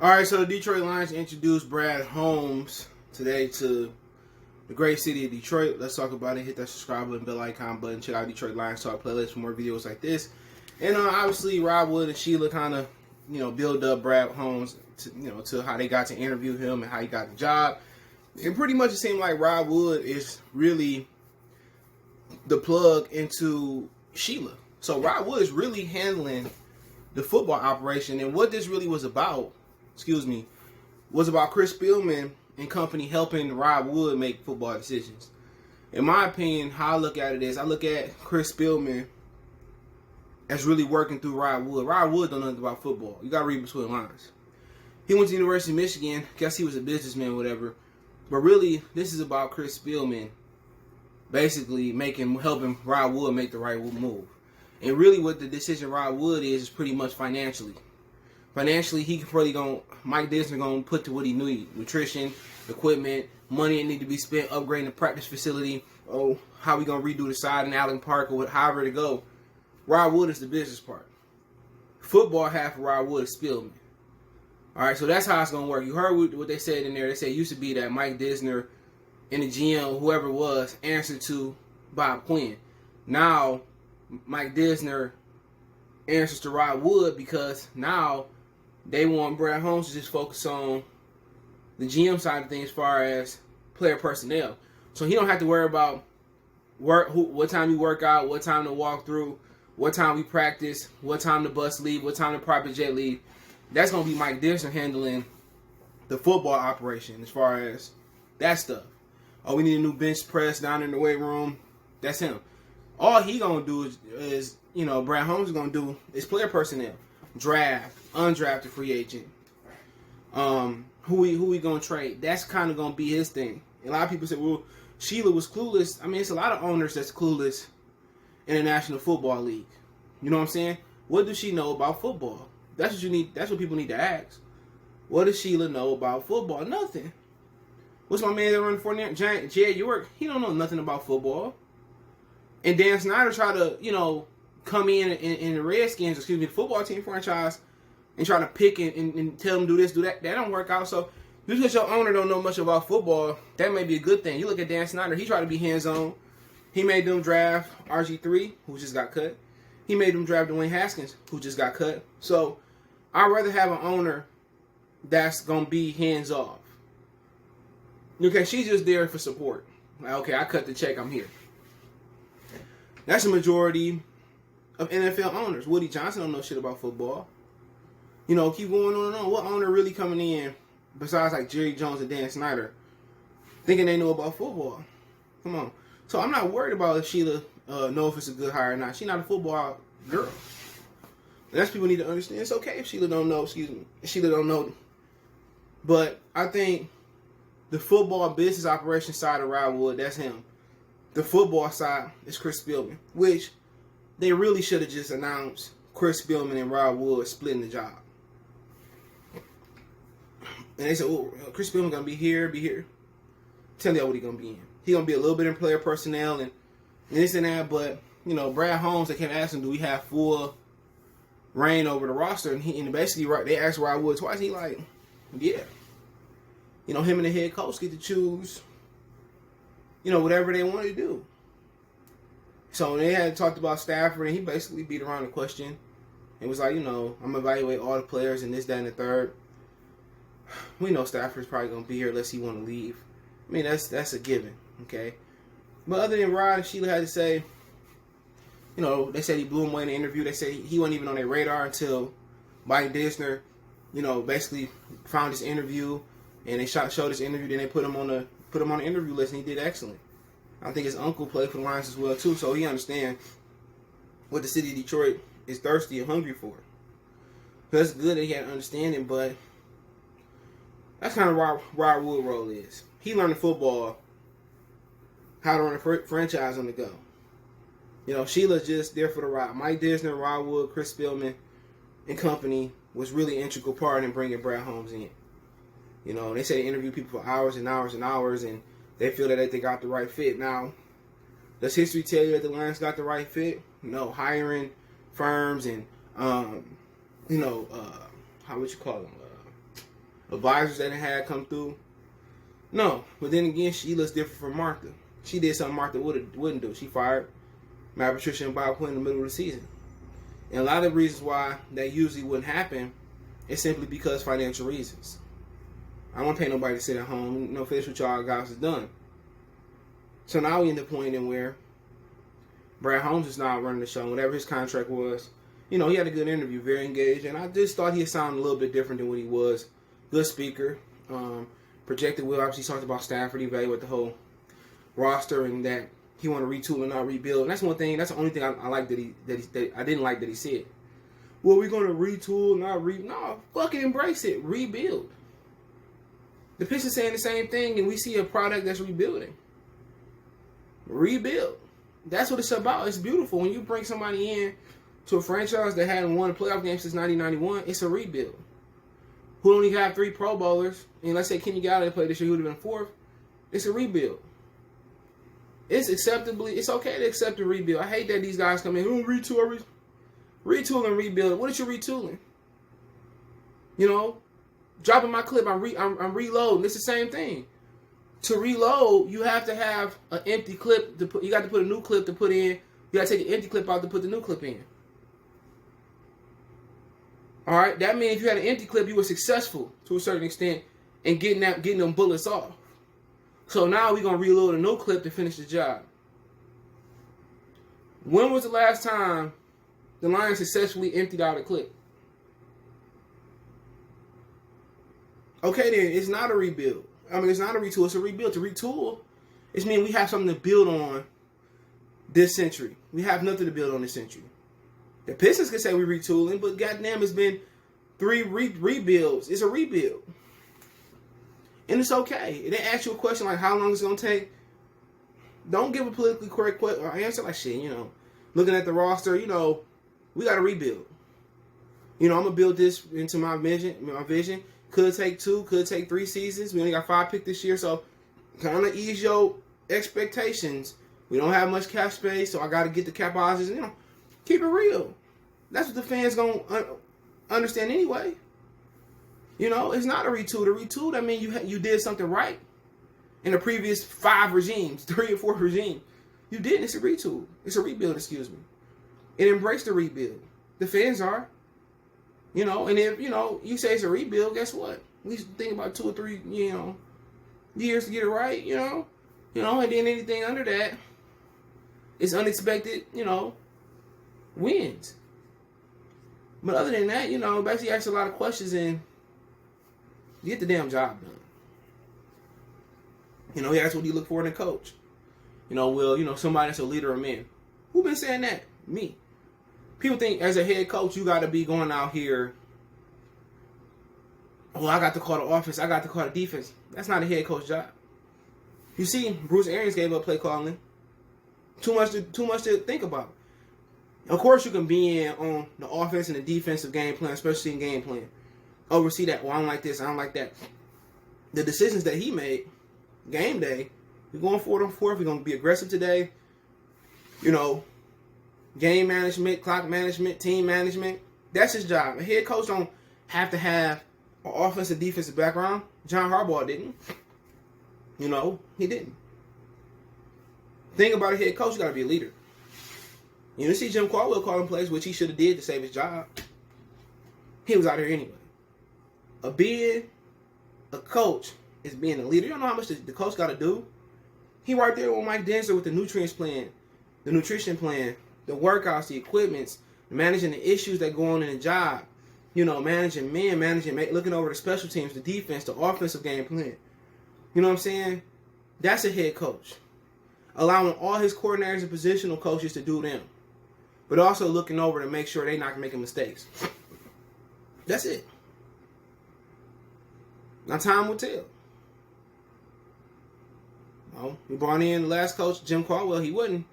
All right, so the Detroit Lions introduced Brad Holmes today to the great city of Detroit. Let's talk about it. Hit that subscribe button, bell icon button. Check out Detroit Lions Talk playlist for more videos like this. And obviously, Rob Wood and Sheila kind of, build up Brad Holmes to, to how they got to interview him and how he got the job. And pretty much it seemed like Rob Wood is really the plug into Sheila. So Rob Wood is really handling the football operation. And what this really was about, was about Chris Spielman and company helping Rob Wood make football decisions. In my opinion, how I look at it is I look at Chris Spielman as really working through Rob Wood. Rob Wood don't know nothing about football. You got to read between the lines. He went to the University of Michigan. Guess he was a businessman, whatever. But really, this is about Chris Spielman basically helping Rob Wood make the right move. And really what the decision Rob Wood is pretty much financially. Financially, he probably Mike Disner going to put to what he needs. Nutrition, equipment, money that need to be spent, upgrading the practice facility, how we going to redo the side in Allen Park or however to go. Rob Wood is the business part. Football half of Rob Wood is Spielman. All right, so that's how it's going to work. You heard what they said in there. They said it used to be that Mike Disner and the GM, whoever it was, answered to Bob Quinn. Now, Mike Disner answers to Rob Wood because now they want Brad Holmes to just focus on the GM side of things as far as player personnel. So he don't have to worry about what time you work out, what time to walk through, what time we practice, what time the bus leave, what time the private jet leave. That's going to be Mike Disner handling the football operation as far as that stuff. Oh, we need a new bench press down in the weight room. That's him. All he going to do is Brad Holmes is going to do is player personnel. Draft, undrafted free agent. Who we going to trade? That's kind of going to be his thing. A lot of people say, well, Sheila was clueless. I mean, it's a lot of owners that's clueless in the National Football League. You know what I'm saying? What does she know about football? That's what you need. That's what people need to ask. What does Sheila know about football? Nothing. What's my man that running for now? Jed York. He don't know nothing about football. And Dan Snyder tried to, come in the Redskins, the football team franchise, and try to pick and tell them do this, do that. That don't work out. So just because your owner don't know much about football, that may be a good thing. You look at Dan Snyder. He tried to be hands-on. He made them draft RG3, who just got cut. He made them draft Dwayne Haskins, who just got cut. So I'd rather have an owner that's going to be hands-off. Okay, she's just there for support. Like, okay, I cut the check, I'm here. That's a majority of NFL owners. Woody Johnson don't know shit about football. Keep going on and on. What owner really coming in, besides like Jerry Jones and Dan Snyder, thinking they know about football? Come on. So I'm not worried about if Sheila know if it's a good hire or not. She's not a football girl. And that's people need to understand. It's okay if Sheila don't know. Sheila don't know. But I think the football business operation side of Rob Wood, that's him. The football side is Chris Spielman, which they really should have just announced Chris Spielman and Rob Wood splitting the job. And they said, oh, Chris Spielman going to be here. Tell y'all what he's going to be in. He's going to be a little bit in player personnel and this and that, but, Brad Holmes, they kept asking, do we have full reign over the roster? And basically, they asked Rob Wood twice, he like, yeah. Him and the head coach get to choose, whatever they want to do. So they had talked about Stafford, and he basically beat around the question. And was like, I'm going to evaluate all the players and this, that, and the third. We know Stafford's probably going to be here unless he want to leave. I mean, that's a given, okay? But other than Rod and Sheila had to say, they said he blew him away in the interview. They said he wasn't even on their radar until Mike Disner, basically found this interview, and they showed this interview. Then they put him on the interview list, and he did excellent. I think his uncle played for the Lions as well too, so he understands what the city of Detroit is thirsty and hungry for. That's good that he had an understanding, but that's kind of where Rob Wood's role is. He learned the football, how to run a franchise on the go. Sheila's just there for the ride. Mike Disner, Rob Wood, Chris Spielman, and company was really an integral part in bringing Brad Holmes in. They say they interview people for hours and hours and hours, and they feel that they got the right fit. Now, does history tell you that the Lions got the right fit? No. Hiring firms and, how would you call them? advisors that had come through. No, but then again, she looks different from Martha. She did something Martha wouldn't do. She fired Matt Patricia and Bob Quinn in the middle of the season. And a lot of the reasons why that usually wouldn't happen is simply because financial reasons. I don't want to pay nobody to sit at home. No finish what y'all guys is done. So now we end up point in where Brad Holmes is now running the show. Whatever his contract was, he had a good interview, very engaged, and I just thought he sounded a little bit different than what he was. Good speaker, projected well. Obviously, talked about Stafford, evaluate the whole roster, and that he want to retool and not rebuild. And that's one thing. That's the only thing I like that I didn't like that he said. Well, we're going to retool, not no, fucking embrace it, rebuild. The Pistons saying the same thing, and we see a product that's rebuilding. Rebuild. That's what it's about. It's beautiful. When you bring somebody in to a franchise that hadn't won a playoff game since 1991, it's a rebuild. Who only have 3 Pro Bowlers, and let's say Kenny Galladay played this year, he would have been 4th. It's a rebuild. It's okay to accept a rebuild. I hate that these guys come in, retool and rebuild. What is you retooling? Dropping my clip, I'm reloading. It's the same thing. To reload, you have to have an empty clip. You got to put a new clip to put in. You got to take an empty clip out to put the new clip in. All right, that means if you had an empty clip, you were successful to a certain extent in getting them bullets off. So now we're gonna reload a new clip to finish the job. When was the last time the Lions successfully emptied out a clip? Okay, then it's not a rebuild. It's not a retool. It's a rebuild. To retool, it means we have something to build on this century. We have nothing to build on this century. The Pistons can say we're retooling, but goddamn, it's been 3 rebuilds. It's a rebuild. And it's okay. They ask you a question like how long it's going to take. Don't give a politically correct answer like shit, Looking at the roster, we got to rebuild. I'm going to build this into my vision. Could take 2, could take 3 seasons. We only got 5 picks this year, so kind of ease your expectations. We don't have much cap space, so I got to get the cap houses. Keep it real. That's what the fans going to understand anyway. It's not a retool. The retool, that means you did something right in the previous 5 regimes, 3 or 4 regimes. You didn't. It's a retool. It's a rebuild, excuse me. It embraced the rebuild. The fans are. And if, you say it's a rebuild, guess what? We think about 2 or 3, years to get it right, and then anything under that is unexpected, wins. But other than that, basically ask a lot of questions and get the damn job done. He asked what do you look for in a coach? Somebody that's a leader of men. Who been saying that? Me. People think as a head coach, you got to be going out here, I got to call the offense, I got to call the defense. That's not a head coach job. You see, Bruce Arians gave up play calling. Too much to think about. Of course, you can be in on the offense and the defensive game plan, especially in game plan. Oversee that. Well, I don't like this, I don't like that. The decisions that he made, game day, we're going 4 on 4. We're going to be aggressive today. Game management, clock management, team management. That's his job. A head coach don't have to have an offensive, defensive background. John Harbaugh didn't. He didn't. Thing about a head coach, you got to be a leader. You see Jim Caldwell calling plays, which he should have did to save his job. He was out here anyway. Being a coach is being a leader. You don't know how much the coach got to do. He right there with Mike Denzer with the nutrients plan, the nutrition plan, the workouts, the equipments, managing the issues that go on in the job. Managing men, looking over the special teams, the defense, the offensive game plan. You know what I'm saying? That's a head coach. Allowing all his coordinators and positional coaches to do them. But also looking over to make sure they're not making mistakes. That's it. Now time will tell. We brought in the last coach, Jim Caldwell. He wasn't.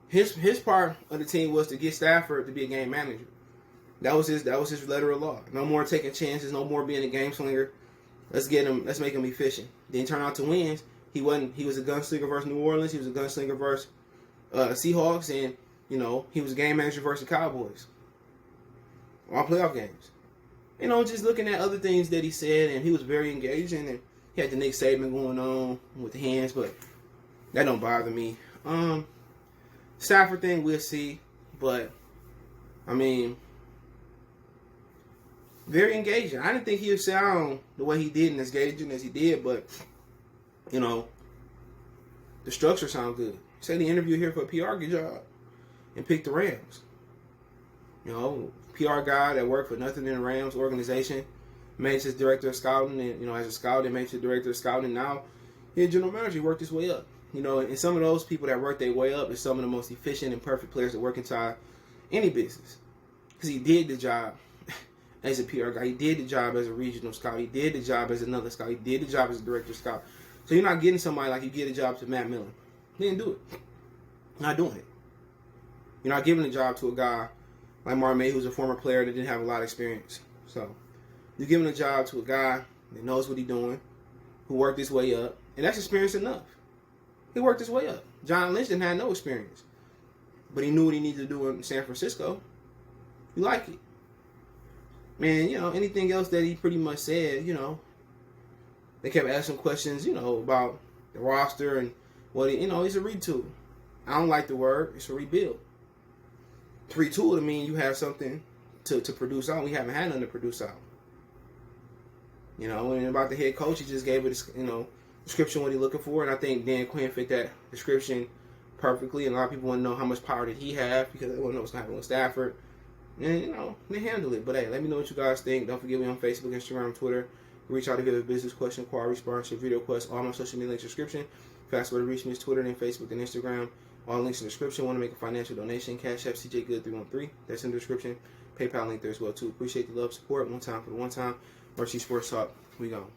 His part of the team was to get Stafford to be a game manager. That was his letter of law. No more taking chances. No more being a game slinger. Let's make him efficient. Didn't turn out to wins. He wasn't. He was a gunslinger versus New Orleans. He was a gunslinger versus Seahawks, and he was a game manager versus the Cowboys. All playoff games. just looking at other things that he said, and he was very engaging, and he had the Nick Saban going on with the hands, but that don't bother me. Stafford thing, we'll see, but I mean, very engaging. I didn't think he would sound the way he did and as engaging as he did, but the structure sounds good. Say the interview here for a PR job and pick the Rams. PR guy that worked for nothing in the Rams organization, made his director of scouting, and as a scout, and made his director of scouting. And now he's a general manager. He worked his way up. And some of those people that work their way up is some of the most efficient and perfect players that work inside any business, because he did the job as a PR guy. He did the job as a regional scout. He did the job as another scout. He did the job as a director of scout. So you're not getting somebody like you get a job to Matt Millen. He didn't do it. Not doing it. You're not giving a job to a guy like Mark May, who's a former player that didn't have a lot of experience. So you're giving a job to a guy that knows what he's doing, who worked his way up, and that's experience enough. He worked his way up. John Lynch didn't have no experience, but he knew what he needed to do in San Francisco. You like it. Man, anything else that he pretty much said, they kept asking questions, about the roster and what he's a retool. I don't like the word. It's a rebuild. To retool to mean you have something to produce out. We haven't had nothing to produce out. And about the head coach, he just gave it, description what he's looking for, and I think Dan Quinn fit that description perfectly. And a lot of people want to know how much power did he have, because they want to know what's going to happen with Stafford. And, they handle it. But, hey, let me know what you guys think. Don't forget me on Facebook, Instagram, Twitter. Reach out if you have a business question, inquiry, sponsorship, video request. All my social media links in the description. Fast way to reach me is Twitter, then Facebook, and Instagram. All links in the description. Want to make a financial donation? Cash App CJGood313. That's in the description. PayPal link there as well, too. Appreciate the love, support. One time for the one time. Mercy Sports Talk. We gone.